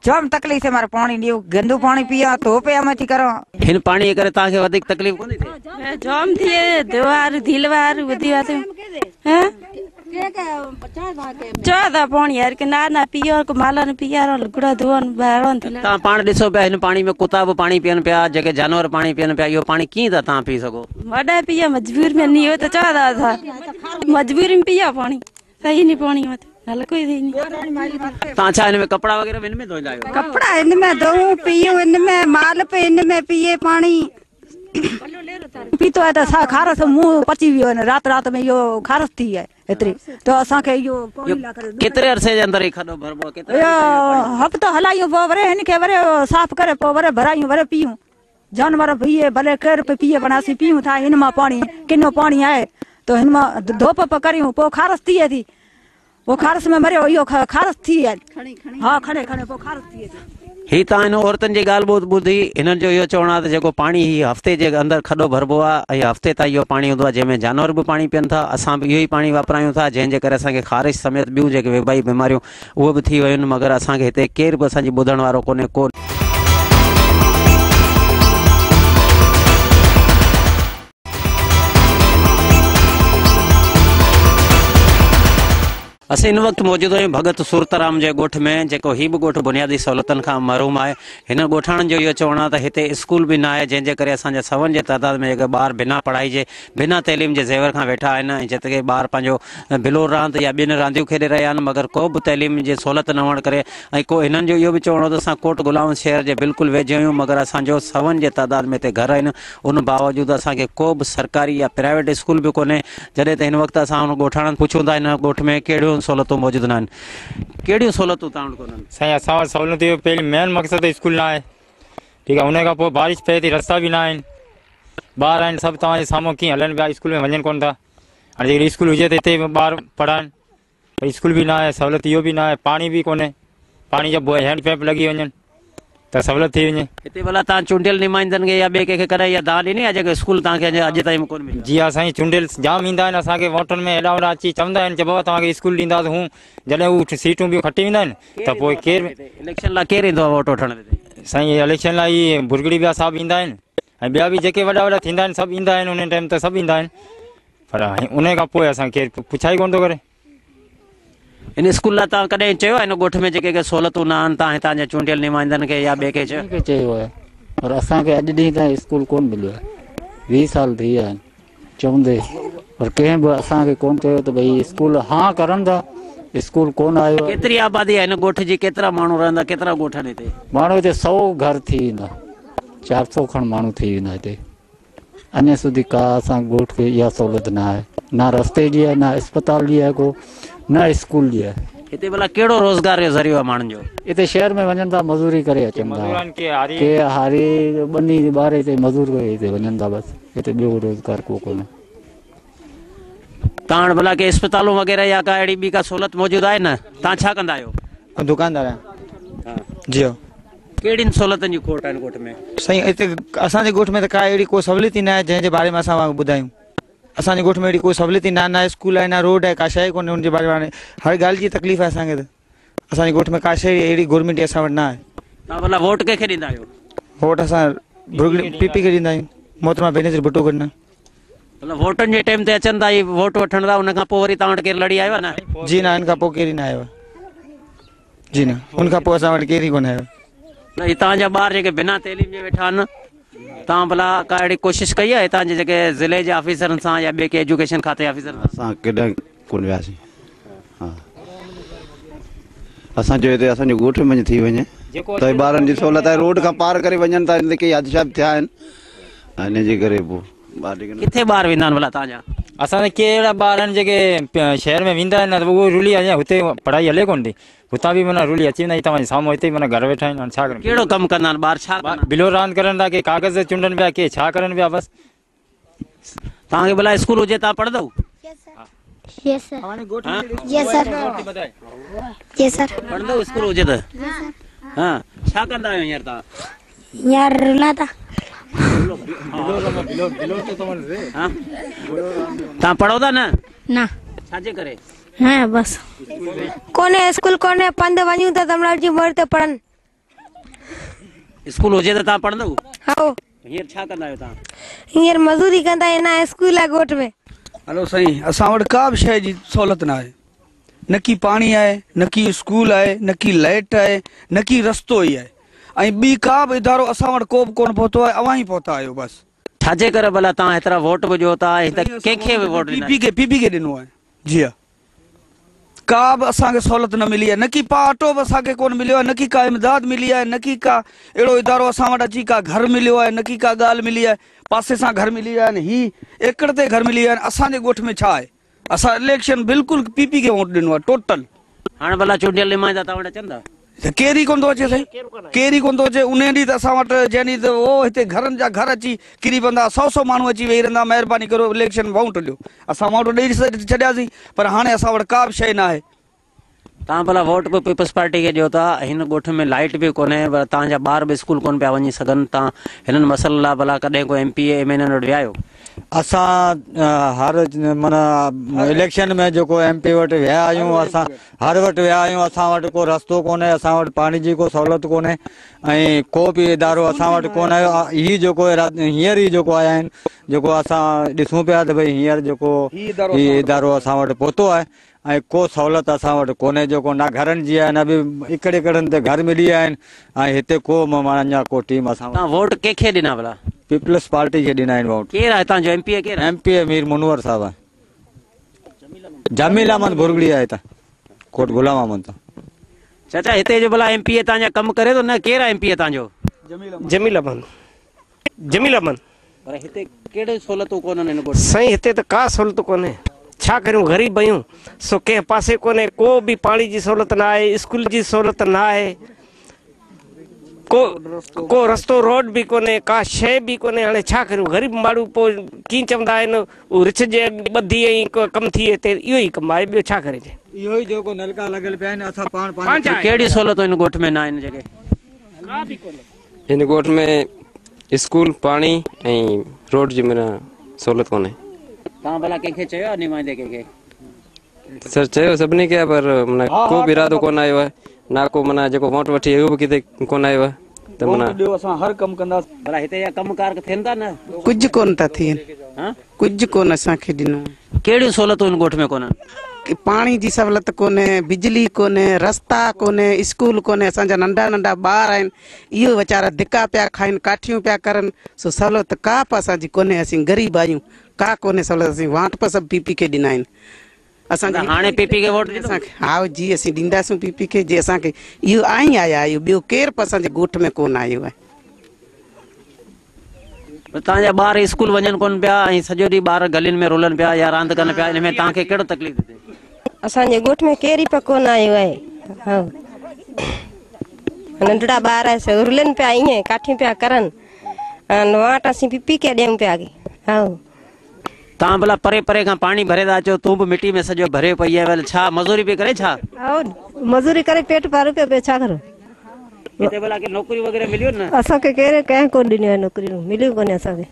Speaker 10: जाम तकलीफ है हमारे पानी दियो गंदू पानी पिया तो पे हम थी करो
Speaker 1: हिन पाणी करे तव्हांखे वधीक तकलीफ़ कोन थिए?
Speaker 10: जाम थिए दवार दिलवार वधी बात हैं चौदा पानी यार के ना पियो को मालन पिया लुगड़ा धोन बाहरों
Speaker 1: तव्हां पाण ॾिसो पिया हिन पाणी में कुता बि पाणी पीअनि पिया जेके जानवर पाणी पीअनि पिया इहो पाणी कीअं था तव्हां पी सघो?
Speaker 10: वॾा पिया मजबूर में नहीं हो तो चौदा था मजबूरी में पिया पानी सही नहीं पानी मत हल्को ही नहीं।
Speaker 1: तव्हां छा हिन में कपिड़ा वगैरह हिन में धोईंदा आहियो?
Speaker 10: कपड़ा इन में धोऊं पियूं इन में माल पे इन में पिए पानी पीतो है तो खारस मुंह पची वियो रात में यो खारस थी है एतिरी त असांखे इहो पौड़ी लाइ करे
Speaker 1: केतिरे अरसे जे अंदरि खॾो भरबो केतिरे
Speaker 10: हफ़्तो हलायूं पोइ वरी हिन खे वरी साफ़ करे पोइ वरी भरायूं वरी पीयूं जानवर पीए भले केरु बि पीए पर असीं पीयूं था हिन मां पाणी किनो पाणी आहे त हिन मां धोप करियूं पोइ खारस थिए थी पोइ खारस में मरियो इहो खारस थी आहे हा खणे पोइ खारस थिए थी
Speaker 1: ही तव्हां हिन औरतुनि जी ॻाल्हि ॿुधी हिननि जो इहो चवणु आहे त जेको पाणी ही हफ़्ते जे अंदरि खॾो भरबो आहे ऐं हफ़्ते ताईं इहो पाणी हूंदो आहे जंहिंमें जानवर बि पाणी पीअनि था असां बि इहो ई पाणी वापरायूं था जंहिंजे करे असांखे ख़ारिश समेत ॿियूं जेके वेबाई बीमारियूं उहे बि थी वियूं आहिनि मगर असांखे हिते केरु बि असांजी ॿुधण वारो कोन्हे को असीं इन वक़्तु मौजूदु आहियूं भगत सूरतराम जे ॻोठ में जेको ही बि ॻोठु बुनियादी सहूलियतुनि खां महरूम आहे हिन ॻोठाणनि जो इहो चवणु आहे त हिते स्कूल बि न आहे जंहिंजे करे असांजे सवनि जे तइदाद में जेके ॿार बिना पढ़ाई जे बिना तइलीम जे ज़ेवर खां वेठा आहिनि ऐं जिते ॿार पंहिंजो बिलोर रांदि या ॿिनि रांदियूं खेॾे रहिया आहिनि मगर को बि तइलीम जी सहूलियत न हुअण करे ऐं को हिननि जो इहो बि चवणो त असां कोट गुलाम शहर जे बिल्कुलु वेझो आहियूं मगर असांजो सवनि जे तइदाद में हिते घर आहिनि उन बावजूदि असांखे को बि सरकारी या प्राइवेट स्कूल बि कोन्हे जॾहिं त हिन वक़्तु असां हुन ॻोठाणनि पुछूं था हिन ॻोठ में कहिड़ियूं सहूलियतूं मौजूदु न आहिनि कहिड़ियूं सहूलियतूं तव्हां वटि कोन्हनि
Speaker 11: साईं असां वटि सहूलियत इहो पहिरीं मेन मक़सदु स्कूल न आहे ठीकु आहे उन खां पोइ बारिश पए थी रस्ता बि न आहिनि ॿार आहिनि सभु तव्हांजे साम्हूं कीअं हलनि पिया स्कूल में वञनि कोन था हाणे जेकॾहिं स्कूल हुजे त हिते ॿार पढ़नि पर स्कूल बि न आहे सहूलियत इहो बि न आहे पाणी बि कोन्हे पाणी जा हैंड पैप लॻी वञनि त सहूलियत थी वञे
Speaker 1: हिते भला तव्हां चूंडियल नुमाइंदनि खे या ॿिए कंहिंखे कॾहिं इहा दाल ॾिनी आहे जेके स्कूल तव्हांखे अॼु ताईं कोन मिली
Speaker 11: जी हा साईं चूंडियल जाम ईंदा आहिनि असांखे वोटनि में हेॾा होॾा अची चवंदा आहिनि बाबा तव्हांखे स्कूल ॾींदासीं हूं जॾहिं हू सीटूं बि खटी वेंदा आहिनि त पोइ केरु
Speaker 1: इलेक्शन लाइ केरु ईंदो आहे वोट वठण
Speaker 11: साईं इलेक्शन लाइ भुरगड़ी ॿिया साहब ईंदा आहिनि ऐं ॿिया बि जेके वॾा वॾा थींदा आहिनि सभु ईंदा आहिनि उन टाइम ते सभु ईंदा आहिनि पर उन खां पोइ असांखे केरु पुछाई कोन थो करे
Speaker 1: इन स्कूल लाइ तव्हां कॾहिं चयो आहे हिन ॻोठ में जेके सहूलियतूं न आहिनि तव्हां हितां जे चूंडियल नुमाइंदनि खे या ॿिए खे
Speaker 12: चयो आहे पर असांखे अॼु ॾींहं ताईं स्कूल कोन मिलियो आहे 20 साल थी विया आहिनि चवंदे पर कंहिं बि असांखे कोन चयो त भई स्कूल हा करनि था स्कूल कोन आयो
Speaker 1: केतिरी आबादी आहे हिन ॻोठ जी केतिरा माण्हू रहंदा केतिरा ॻोठ आहिनि हिते
Speaker 12: माण्हू हिते 100 घर थी वेंदा 400 खण माण्हू थी वेंदा हिते अञा સુધી का असां ॻोठ खे इहा सहूलियत न आहे न रस्ते जी आहे न अस्पताल जी आहे को न स्कूल जी आहे
Speaker 1: हिते भला कहिड़ो रोज़गार जो ज़रियो आहे माण्हुनि जो
Speaker 12: हिते शहर में वञनि था मज़ूरी करे अचनि था के हारी बनी ॿार हिते मज़ूर करे हिते वञनि था बसि हिते ॿियो रोज़गार को कोन्हे
Speaker 1: तव्हां भला के अस्पतालूं वग़ैरह या का अहिड़ी ॿी का सहूलियत मौजूदु आहे न तव्हां छा कंदा आहियो
Speaker 13: दुकानदार आहियां जी
Speaker 1: कहिड़ियुनि सहूलियतुनि जी खोट आहिनि ॻोठ में
Speaker 13: साईं हिते असांजे ॻोठ में त का अहिड़ी को सहूलियत ई न आहे जंहिंजे बारे में असां ॿुधायूं असांजे ॻोठ में अहिड़ी कोई सहूलियत ई न स्कूल आहे न रोड आहे का शइ कोन्हे हुनजे बारे में हर ॻाल्हि जी तकलीफ़ आहे असांखे त असांजे ॻोठ में का शइ अहिड़ी गवर्नमेंट असां वटि न आहे
Speaker 1: तव्हां भला वोट कंहिंखे ॾींदा आहियो
Speaker 13: वोट असां पीपी खे ॾींदा आहियूं मोहतरमा बेनज़ीर भुट्टो गॾु न
Speaker 1: मतलब वोटनि जे टाइम ते अचनि था वोट वठण था उन खां पोइ वरी तव्हां वटि केरु लड़ी आयो आहे न
Speaker 13: जी न हिन खां पोइ केरु न आयो आहे जी न हुन खां पोइ असां वटि केरु ई कोन आयो
Speaker 1: न तव्हांजा ॿार जेके बिना तइलीम जे वेठा आहिनि तव्हां भला का अहिड़ी कोशिशि कई आहे हितां जे जेके ज़िले जे ऑफिसरनि सां या ॿिए के एजुकेशन खाते ऑफिसर
Speaker 14: असां केॾांहुं कोन वियासीं हा असांजो हिते असांजे ॻोठ में थी वञे त ॿारनि जी सहूलियत आहे रोड खां पार करे वञनि था हिन ते कई हादसा थिया आहिनि हिन जे करे पोइ
Speaker 1: किथे ॿार वेंदा आहिनि भला तव्हांजा
Speaker 11: असांजा कहिड़ा ॿार आहिनि जेके शहर में वेंदा आहिनि न त उहो रुली अञा हुते पढ़ाई हले कोन थी हुतां बि माना रुली अची वेंदा आहिनि तव्हांजे साम्हूं हिते माना घर वेठा आहिनि छा कनि
Speaker 1: कहिड़ो कमु कंदा आहिनि ॿार छा
Speaker 11: बिलो रांदि करनि था के कागज़ चूंडनि पिया के छा करनि पिया बसि
Speaker 1: तव्हांखे भला स्कूल हुजे तव्हां पढ़ंदव
Speaker 7: Yes sir. Yes sir. Yes sir.
Speaker 1: पढ़ंदव स्कूल हुजे त हा छा कंदा आहियो हींअर तव्हां
Speaker 7: यार रुला था
Speaker 1: तव्हां पढ़ो था न
Speaker 7: ना
Speaker 1: छाजे करे
Speaker 7: हाँ बस
Speaker 8: कोने स्कूल कोने पंध वञूं त तमिलनाडु जी मोड़ ते पढ़नि
Speaker 1: स्कूल हुजे त तव्हां पढ़ंदव
Speaker 8: हाँ
Speaker 1: हींअर छा कंदा आहियो तव्हां
Speaker 8: हींअर मज़ूरी कंदा आहिनि ना स्कूल आहे ॻोठ में
Speaker 15: हलो साईं असां वटि का बि शइ जी सहूलियत न आहे न की पाणी आहे न की स्कूल आहे न की लाइट आहे न की रस्तो ई आहे ऐं ॿी का बि इदारो असां वटि को बि कोन पहुतो आहे अवां ई पहुता आहियो बसि
Speaker 1: छाजे करे भला तव्हां हेतिरा वोट विझो था कंहिंखे बि वोट
Speaker 15: पीपी खे ॾिनो आहे जी हा का बि असांखे सहूलियत न मिली आहे न की ऑटो बि असांखे कोन मिलियो आहे न की का इमदाद मिली आहे न की का अहिड़ो इदारो असां वटि अची का घर मिलियो आहे न की का ॻाल्हि मिली आहे पासे सां घर मिली विया आहिनि ही एकड़ ते घर मिली विया आहिनि असांजे ॻोठ में छा आहे असां इलेक्शन बिल्कुल पीपी के वोट ॾिनो आहे टोटल।
Speaker 1: हाणे भला चूंडियल नुमाइंदा तव्हां वटि अचनि था?
Speaker 15: केरी कोन थो अचे साईं, केरी कोन थो अचे। उन ॾींहुं त असां वटि जंहिं ॾींहुं त उहो हिते घरनि जा घर अची किरी पवंदा, 100 माण्हू अची वेही रहंदा, महिरबानी करो इलेक्शन वोट ॾियो। असां वोट ॾेई छॾियासीं, पर हाणे असां वटि का बि शइ न आहे।
Speaker 1: तव्हां भला वोट बि पीपल्स पार्टी खे ॾियो था, हिन ॻोठ में लाइट बि कोन्हे, तव्हांजा ॿार बि स्कूल कोन पिया वञी सघनि, तव्हां हिननि मसइलनि लाइ भला कॾहिं को MP MN वटि विया आहियो?
Speaker 12: असां हर माना इलेक्शन में जेको MP वटि विया आहियूं, असां हर वटि विया आहियूं। असां वटि को रस्तो कोन्हे, असां वटि पाणी जी को सहूलियत कोन्हे ऐं को बि इदारो असां वटि कोन आयो। हीअ जेको हींअर ई जेको आया आहिनि, जेको असां ॾिसूं पिया त भई हींअर जेको हीअ इदारो असां वटि पहुतो आहे ऐं को सहूलियत असां वटि कोन्हे, जेको न घरनि जी आहे न बि हिकिड़े हिकिड़नि ते घर मिली विया आहिनि ऐं हिते को माना अञा को टीम असां।
Speaker 1: तव्हां वोट कंहिंखे ॾिना भला?
Speaker 12: पीपल्स पार्टी खे ॾिना आहिनि वोट।
Speaker 1: केरु आहे तव्हांजो MP? केरु आहे?
Speaker 12: MP मीर मुनवर साहब आहे। जमील अहमद भुरगड़ी आहे हितां कोट गुलाम अहमद।
Speaker 1: चाचा हिते जो भला MP तव्हांजा कमु करे थो न? केरु आहे MP तव्हांजो?
Speaker 16: जमील अहमद। जमील अहमद।
Speaker 1: पर हिते कहिड़े सहूलियतूं कोन्हनि हिन ॻोठ?
Speaker 16: साईं हिते त का सहूलियत कोन्हे, छा करूं, ग़रीब आहियूं। सो कंहिं पासे कोन्हे, को बि पाणी जी सहूलियत न आहे, स्कूल जी सहूलियत न आहे, को रस्तो रोड भी कोने, का शइ भी कोने। हाणे छा करूं, गरीब माण्हू पोइ कीअं चवंदा आहिनि हू रिछ जे ॿधी ऐं कमु थिए हिते, इहो ई कमु आहे, ॿियो छा करे।
Speaker 12: इहो ई जेको नलका लॻल पिया आहिनि, असां पाण
Speaker 1: कहिड़ी सहूलियत हिन ॻोठ में न आहिनि जेके?
Speaker 17: हिन ॻोठ में स्कूल, पाणी ऐं रोड जी माना सहूलियत कोन्हे।
Speaker 1: तव्हां भला कंहिंखे चयो आहे नुमाइंदे कंहिंखे?
Speaker 17: सर चयो सभिनी खे, पर माना को बि इरादो कोन आयो आहे, ना को माना जेको वोट वठी उहो बि किथे कोन आयो आहे। त माना
Speaker 15: असां हर कमु कंदासीं।
Speaker 1: भला हिते जा कमकार थियनि था न?
Speaker 18: कुझु कोन था थियनि, कुझु कोन असांखे ॾिनो।
Speaker 1: कहिड़ियूं सहूलियतूं हिन ॻोठ में कोन्हनि?
Speaker 18: पाणी जी सहूलियत कोन्हे, बिजली कोन्हे, रस्ता कोन्हे, स्कूल कोन्हे। असांजा नंढा नंढा ॿार आहिनि, इहो वीचारा धिका पिया खाइनि, काठियूं पिया करनि। सो सहूलियत का बि असांजी कोन्हे, असीं ग़रीब आहियूं, का कोन्हे सहूलियत। असीं वाट पर सभु PP खे ॾिना आहिनि। असांखे
Speaker 1: हाणे PP खे वोट
Speaker 18: असांखे हा जी असीं ॾींदासीं PP खे, जे असांखे इहो आई आया आहियूं, ॿियो केरु बि असांजे ॻोठ में कोन आयो आहे।
Speaker 1: तव्हांजा ॿार स्कूल वञनि कोन पिया ऐं सॼो ॾींहुं ॿार गलियुनि में रुलनि पिया या रांदि कनि पिया, इन में तव्हांखे कहिड़ो तकलीफ़ थिए?
Speaker 8: असांजे ॻोठ में केरु बि कोन आयो आहे। हा नंढड़ा ॿार रुलनि पिया, ईअं काठियूं पिया करनि, वाट असीं PP खे ॾियूं पिया। हा
Speaker 1: तव्हां भला परे परे खां पाणी भरे था अचो, तूं बि मिटी में सॼो भरे पई आहे, छा मज़ूरी पई करे छा?
Speaker 8: मज़ूरी करे पेट पार पियो, छा करो।
Speaker 1: हिते भला के नौकरी वग़ैरह मिलियो न?
Speaker 8: असांखे केरु कंहिं कोन ॾिनियूं आहिनि नौकरियूं, मिलियूं कोन्हे असांखे।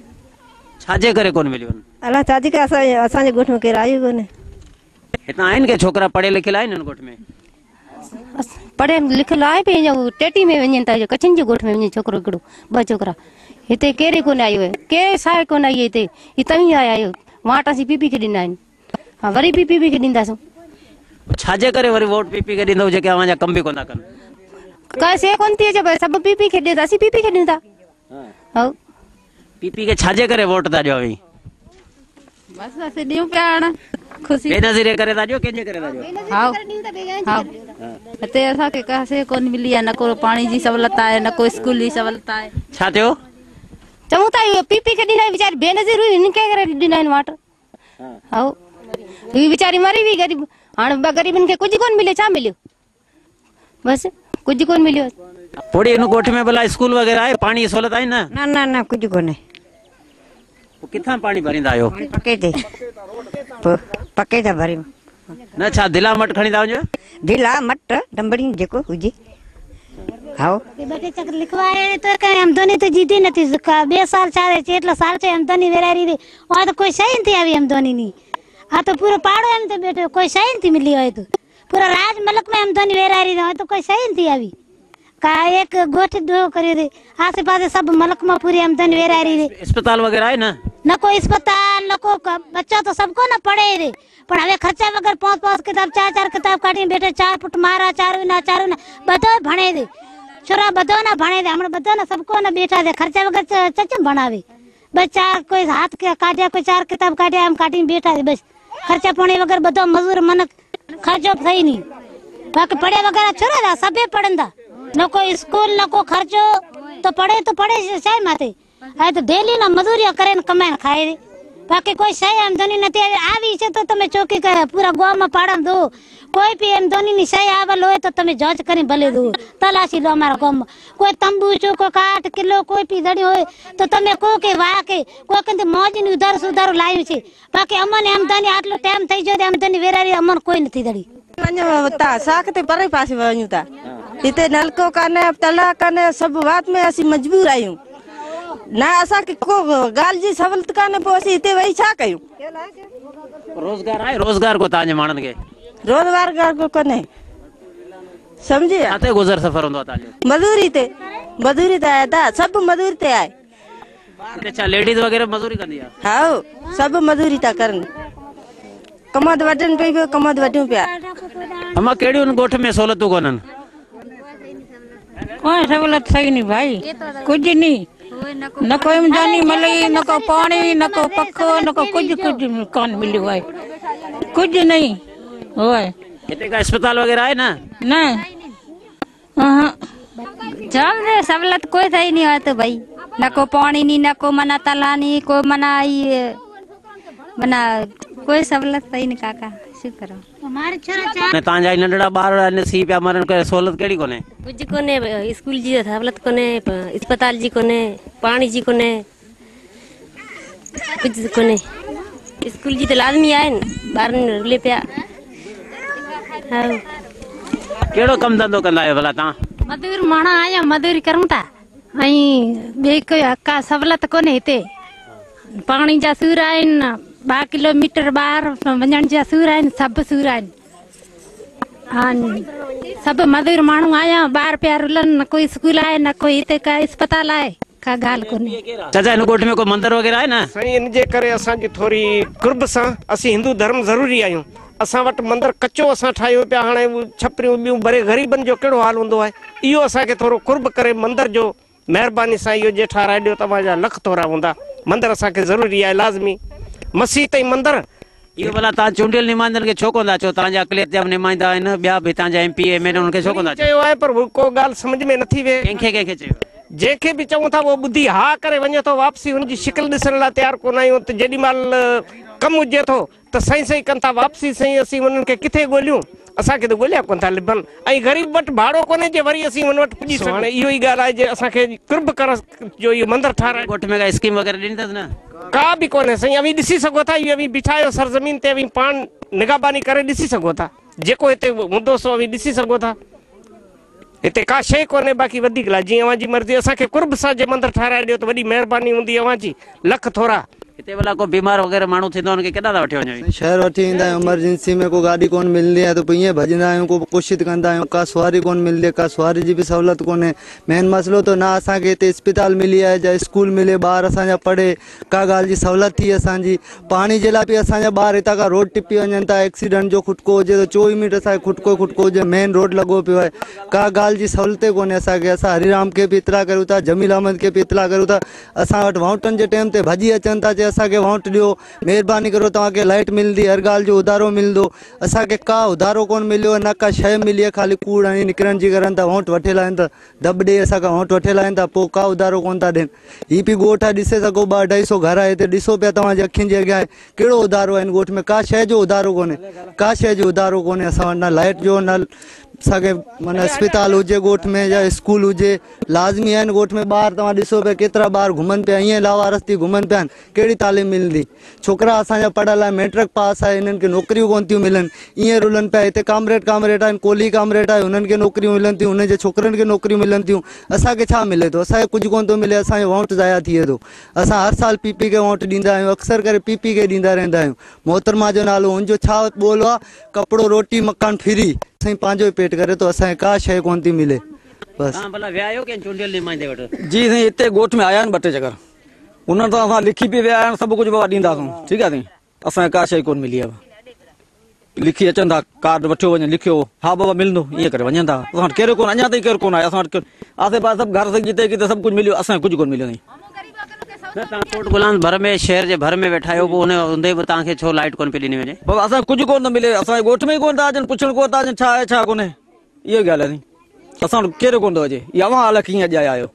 Speaker 1: छाजे करे कोन मिलियूं आहिनि?
Speaker 8: अलाह छाजे करे असांजे ॻोठ में केरु आयो कोन्हे।
Speaker 1: हितां आहिनि के छोकिरा पढ़ियल लिखियल आहिनि हिन ॻोठ में?
Speaker 19: पढ़ियल लिखियल आहे पे, टेटी में वञनि था, कच्छनि जे ॻोठ में वञे छोकिरो हिकिड़ो, 2 छोकिरा। हिते केरु कोन आयो आहे, केरु साहे कोन आई हिते, ही तव्हीं आया आहियो। वाट असीं PP खे ॾिना आहिनि, हा वरी बि PP खे ॾींदासीं।
Speaker 1: छाजे करे वरी वोट PP खे ॾींदव जेके अव्हांजा कम बि कोन था कनि?
Speaker 19: का शइ कोन थी अचे, भई सभु PP खे ॾे, असीं PP खे ॾियूं था। हा
Speaker 1: PP खे छाजे करे वोट था ॾियो?
Speaker 19: बस असीं ॾियूं पिया हाणे ख़ुशी
Speaker 1: बेनज़ीरे करे था ॾियो, कंहिंजे करे था ॾियो?
Speaker 19: हा हा हिते असांखे का शइ कोन मिली आहे, न को पाणी जी सहूलियत आहे, न को स्कूल जी सहूलियत आहे।
Speaker 1: छा थियो?
Speaker 19: चऊं था PP खे ॾिना, वीचारी बेनज़ीर हुई, हिन खे करे ॾिना आहिनि वाट। हा ही वीचारी मरी हुई गरीब, हाणे ग़रीबनि खे कुझु कोन मिलियो, छा मिलियो? बस कुझु कोन मिलियो।
Speaker 1: पोड़ी हिन ॻोठ में भला स्कूल वग़ैरह आहे, पाणी जी सहूलियत आहे न?
Speaker 9: न न न कुझु कोन्हे।
Speaker 1: किथां पाणी भरींदा आहियो?
Speaker 9: पके ते, पके ते भरियूं
Speaker 1: न। छा दिला मट खणी था वञो?
Speaker 9: दिला मट डंबड़ी जेको हुजे। हाओ
Speaker 7: बटे चक्र लिखवाए तो कहीं आमदनी तो जीती नहीं सुखा 2 साल 4 साल से आमदनी वेरारी दे और तो कोई सही नहीं आवी आमदनी नहीं आ तो पूरा पाड़ो एम तो बेटे कोई सही नहीं मिली है तो पूरा राज मलक में आमदनी वेरारी दे तो कोई सही नहीं आवी का एक गोठ दो करे दे आसे पासे सब मलक में पूरी आमदनी वेरारी दे।
Speaker 1: अस्पताल वगैरह है ना?
Speaker 7: न कोई अस्पताल न को बच्चा तो सबको ना पढ़े रे पर हमें खर्चा वगर 5-5 किताब 4-4 किताब काटी बेटे 4 फुट मारा चारू ना बदो भणे दे छोरा बदो ना भणे दे हमने बदो ना सबको ना बेटा दे खर्चा वगर चचम बनावे बच्चा कोई हाथ के काटिया कोई 4 किताब काटिया हम काटी बेटा दे बस खर्चा पानी वगर बदो मजूर मन खर्चो सही नहीं बाकी पढ़े वगैरह छोरा दा सबे पढ़ंदा न कोई स्कूल न को खर्चो तो पढ़े शाय माते है तो डेली ना मजूरी करे कमाए खाए बाकी कोई सही आमदनी नहीं આવી છે તો તમે ચોકી પૂરા ગામમાં પાડમ દો કોઈ બી આમદની ની સહી આવેલ હોય તો તમે જજ કરી ભલે દો તલાશી લો અમારા ગામમાં કોઈ તંબુ છો કોઈ કાટ કિલો કોઈ બી દડી હોય તો તમે કહો કે વાહ કે કોઈ કંઈ મોજની ઉધાર સુધાર લાવ્યું છે બાકી અમને આમદની આટલો ટાઈમ થઈ ગયો આમદની વેરારી અમને કોઈ નથી દડી
Speaker 8: શાક તે પરે પાસે વણ્યું તા इते नलको कने तला कने सब बात में असी मजबूर आयूं ना असा के को गाल जी सवलत कने पोसी इते वही छा कयूं
Speaker 1: रोजगार आए रोजगार को ताजे मानन के
Speaker 8: रोजगार को कने समझे
Speaker 1: आते गुजर सफर होंदो ताजे
Speaker 8: मजदूरी ते आया था सब मजदूरी ते आए
Speaker 1: अच्छा लेडीज वगैरह मजदूरी कर दिया
Speaker 8: हां सब मजदूरी ता करन कमद वडन पे कमद वडू पे
Speaker 1: अमा केड़ी उन गोठ में सहूलत कोनन
Speaker 10: कोई सहूलत सही नहीं भाई कुछ नहीं न कोई आमदनी मिली न को पानी न को पक्को न को कुछ कौन मिली है कुछ नहीं होए
Speaker 1: इतने का अस्पताल वगैरह है ना
Speaker 19: नहीं जब रे सहूलत कोई सही नहीं है तो भाई न को पानी नहीं न को मना तला नहीं को मना ये मना कोई सहूलत सही नहीं काका करो
Speaker 7: हमारे छोरा
Speaker 1: ने तांजा नंढड़ा बार ने सी पे मरन के सहूलत केड़ी कोने
Speaker 19: कुछ कोने स्कूल जी सहूलत कोने अस्पताल जी कोने पानी जी कोने कुछ कोने स्कूल जी तो लाजमी आए बार ले पे हां
Speaker 1: केड़ो कम धंधो कंदा है भला ता
Speaker 19: मजदूर माणा आया मजदूरी करूं ता आई बे कोई अक्का सहूलत कोने हिते पानी जा सूर आइन 2 किलोमीटर बाहर वञण जा सूर आहिनि सभु सूर आहिनि सब मजदूर माण्हू आया ॿार पिया रुलन न कोई स्कूल आहे न कोई हिते का अस्पताल आहे का ॻाल्हि कोन्हे
Speaker 1: चाचा इन गोठ में कोई मंदिर वगैरह है ना
Speaker 16: साईं इन जे करे असांजी थोरी कुर्ब सां असीं हिंदू धर्म ज़रूरी आहियूं असां वटि मंदिर कचो असां ठाहियूं पिया हाणे छपरियूं ॿियूं भरे ग़रीबनि जो कहिड़ो हाल हूंदो आहे इहो असांखे थोरो कुर्ब करे मंदिर जो महिरबानी सां इहो जे ठाराए ॾियो तव्हांजा लख थोरा हूंदा मंदिर असांखे ज़रूरी आहे लाज़मी मसीह ताईं मंदिर
Speaker 1: इहो भला तव्हां चूंडियल निमाइंदड़नि खे छो कोन था चओ तव्हांजा अक़लियत जा नुमाइंदा आहिनि ॿिया बि तव्हांजा MP MLA उन्हनि खे छो कोन था
Speaker 16: चयो आहे पर को ॻाल्हि सम्झ में नथी वे
Speaker 1: कंहिंखे चयो
Speaker 16: जंहिंखे बि चऊं था उहो ॿुधी हा करे वञे थो वापसी हुनजी शिकिल ॾिसण लाइ तयारु कोन आहियूं त जेॾी महिल कमु हुजे थो त सही कनि था वापसी सही असीं उन्हनि खे किथे ॻोल्हियूं असांखे त ॻोल्हिया कोन था लिभनि ऐं ग़रीब वटि भाड़ो कोन्हे जे वरी असीं हुन वटि पुॼी सघूं इहो ई ॻाल्हि आहे जे असांखे कुर्ब करण जो इहो मंदरु ठाराए
Speaker 1: गोठ में का स्कीम वग़ैरह ॾिनी अथसि न
Speaker 16: का बि कोन्हे साईं अवी ॾिसी सघो था इहो अवी बिठायो सरज़मीन ते अवी पाण निगाहबानी करे ॾिसी सघो था जेको हिते हूंदो सो अवी ॾिसी सघो था हिते का शइ कोन्हे बाक़ी वधीक लाइ जीअं अव्हांजी मर्ज़ी असांखे कुर्ब सां जे मंदरु ठाराए ॾियो त वॾी महिरबानी हूंदी अव्हांजी लख थोरा
Speaker 1: हिते भला को बीमार वग़ैरह माण्हू थींदो उनखे केॾा था वठी वञो
Speaker 5: शहर वठी ईंदा आहियूं इमरजेंसी में को गाॾी कोन मिलंदी आहे त पोइ ईअं भॼंदा आहियूं को कोशिशि कंदा आहियूं का सुवारी कोन मिलंदी का सुवारी जी बि सहूलियत कोन्हे मेन मसइलो त न असांखे हिते अस्पताल मिली आहे या स्कूल मिले ॿार असांजा पढ़े का ॻाल्हि जी सहूलियत थी असांजी पाणी जे लाइ बि असांजा ॿार हितां खां रोड टिपी वञनि था एक्सीडेंट जो खुटको हुजे त 24 मिंट असांखे खुटको हुजे मेन रोड लॻो पियो आहे का ॻाल्हि जी सहूलियत कोन्हे असांखे असां हरिराम खे बि इतला करूं था जमील अहमद खे बि इतला करूं था असां वटि वाउंटनि जे टाइम ते भॼी अचनि था जे असांखे वाउंट ॾियो महिरबानी करो तव्हांखे लाइट मिलंदी हर ॻाल्हि जो उधारो मिलंदो असांखे का उधारो कोन मिलियो न का शइ मिली आहे ख़ाली कूड़ हणी निकिरण जी करनि था वोट वठियल आहिनि त दॿ ॾेई असांखां वोट वठियल आहिनि त पोइ का उधारो कोन था ॾियनि हीअ बि ॻोठ आहे ॾिसे सघो 200-250 घर आहे हिते ॾिसो पिया तव्हांजे अखियुनि जे अॻियां कहिड़ो उधारो आहिनि ॻोठ में का शइ जो उधारो कोन्हे का शइ जो उधारो कोन्हे असां वटि न लाइट जो न असांखे माना अस्पताल हुजे ॻोठ में या स्कूल हुजे लाज़मी आहिनि ॻोठ में ॿार तव्हां ॾिसो पिया केतिरा ॿार घुमनि पिया ईअं लावा रस्ती घुमनि पिया आहिनि कहिड़ी तालीम मिलंदी छोकिरा असांजा पढ़ियल आहे मैट्रिक पास आहे हिननि खे नौकरियूं कोन थियूं मिलनि ईअं रुलनि पिया हिते कामरेड आहिनि कोली कामरेड आहे हुननि खे नौकरियूं मिलनि थियूं हुनजे छोकिरनि खे नौकरियूं मिलनि थियूं असांखे छा मिले थो असांखे कुझु कोन थो मिले असांजो वोट ज़ाया थिए थो असां हर साल PP खे वोट ॾींदा आहियूं अक्सर करे PP खे ॾींदा रहंदा आहियूं मोहतरमा जो नालो हुनजो छा ॿोलो आहे कपिड़ो रोटी मकान फ्री साईं पंहिंजो पेट करे तो असांखे का शइ कोन थी मिले बस
Speaker 1: भला विया आहियो कंहिं चूंडियल निमाइंदे वटि
Speaker 15: जी साईं हिते ॻोठ में आया आहिनि 2 टे चकर उन्हनि सां असां लिखी बि विया आहिनि सभु कुझु बाबा ॾींदासीं ठीकु आहे साईं असांखे का शइ कोन मिली आहे लिखी अचनि था कार्ड वठियो वञे लिखियो हा बाबा मिलंदो ईअं करे वञनि था असां वटि कहिड़ो कोन अञा ताईं केरु कोन आहे असां वटि आसे पासे सभु घर जिते किथे सभु कुझु मिलियो असांखे कुझु कोन मिलियो साईं
Speaker 1: तव्हां कोट गुलाम भर में शहर जे भर में वेठा आहियो पोइ उन हूंदे बि तव्हांखे छो लाइट कोन पई ॾिनी वञे
Speaker 15: बाबा असांखे कुझु कोन थो मिले असांजे ॻोठ में ई कोन था अचनि पुछणु कोन था अचनि छा आहे छा कोन्हे इहा ॻाल्हि आहे साईं असां वटि केरु कोन थो अचे या अव्हां हाल कीअं अॼु आया आहियो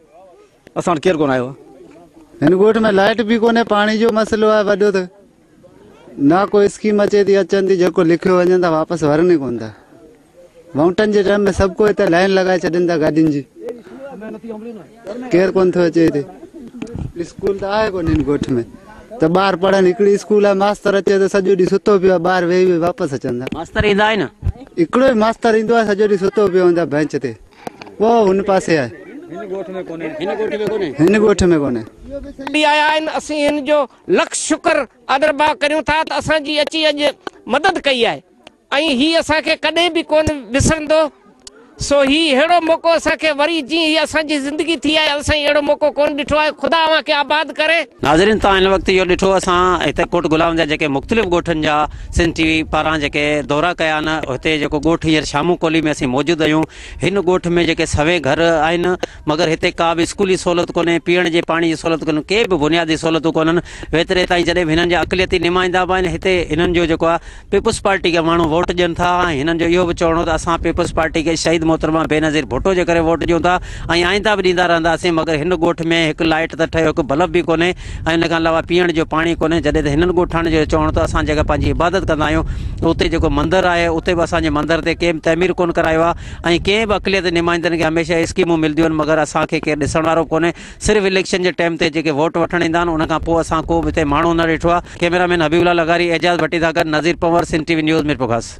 Speaker 15: असां वटि केरु कोन आयो आहे
Speaker 5: हिन ॻोठ में लाइट बि कोन्हे पाणी जो मसइलो आहे वॾो त
Speaker 14: ना कोई स्कीम अचे थी अचनि थी जेको लिखियो वञनि था वापसि वरनि कोन था। माउंटेन जे टाइम में सभु को हिते लाइन लॻाए छॾनि था गाॾियुनि जी, केरु कोन थो अचे हिते। स्कूल त आहे कोन हिन ॻोठ में, त ॿार पढ़नि, हिकिड़ी स्कूल आहे मास्तर अचे त सॼो ॾींहुं सुतो पियो आहे, ॿार वेही वापसि अचनि था।
Speaker 1: मास्तर ईंदा आहिनि,
Speaker 14: हिकिड़ो ई मास्तर ईंदो आहे, सॼो ॾींहुं सुतो पियो हूंदो आहे बेंच ते, उहो हुन पासे आहे, हिन ॻोठ में कोन्हे।
Speaker 16: आया आहिनि, असीं हिन जो लख शुक्र अदरबा करियूं था त असांजी अची अॼु मदद कई आहे ऐं ही असांखे कॾहिं बि कोन विसरंदो। सो ही अहिड़ो मौक़ो असांखे वरी जीअं ही असांजी ज़िंदगी थी आहे असां अहिड़ो मौक़ो कोन ॾिठो आहे। ख़ुदा अव्हां खे आबाद करे।
Speaker 1: नाज़रीन, तव्हां हिन वक़्तु इहो ॾिठो असां हिते कोट गुलाम जा जेके मुख़्तलिफ़ ॻोठनि जा सिंध टीवी पारां जेके दौरा कया आहिनि, हिते जेको ॻोठ हींअर शामू कोली में असीं मौजूदु आहियूं। हिन ॻोठ में जेके सवे घर आहिनि, मगर हिते का बि स्कूली सहूलियत कोन्हे, पीअण जे पाणी जी सहूलियत कोन्हे, के बि बुनियादी सहूलियतूं कोन्हनि। वेतिरे ताईं जॾहिं बि हिननि जा अक़लियती नुमाइंदा बि आहिनि, हिते हिननि जो जेको आहे पीपुल्स पार्टी खे माण्हू वोट ॾियनि था। हिननि जो इहो बि चवणो त असां पीपुल्स पार्टी खे शहीद मोहतरमा बेनज़ीर भुट्टो जे करे वोट ॾियूं था ऐं आईंदा बि ॾींदा रहंदासीं। मगर हिन ॻोठ में हिकु लाइट त ठहियो, हिकु बल्ब बि कोन्हे ऐं हिन खां अलावा पीअण जो पाणी कोन्हे। जॾहिं त हिननि ॻोठाणे जो चवणो त असां जेका पंहिंजी इबादत कंदा आहियूं, उते जेको मंदरु आहे उते बि असांजे मंदर ते कंहिं तइमीर कोन करायो आहे ऐं कंहिं बि अक़लियत नुमाइंदनि खे हमेशह स्कीमूं मिलंदियूं आहिनि, मगर असांखे केरु ॾिसण वारो कोन्हे। सिर्फ़ु इलेक्शन जे टाइम ते जेके वोट वठणु ईंदा आहिनि, उन खां पोइ असां को बि हिते माण्हू न ॾिठो आहे। कैमरामैन हबीबुल्ला लगारी, एजाज़ भट्टी सां गॾु नज़ीर पंवर, सिंध टीवी न्यूज़, मीरपुर ख़ास।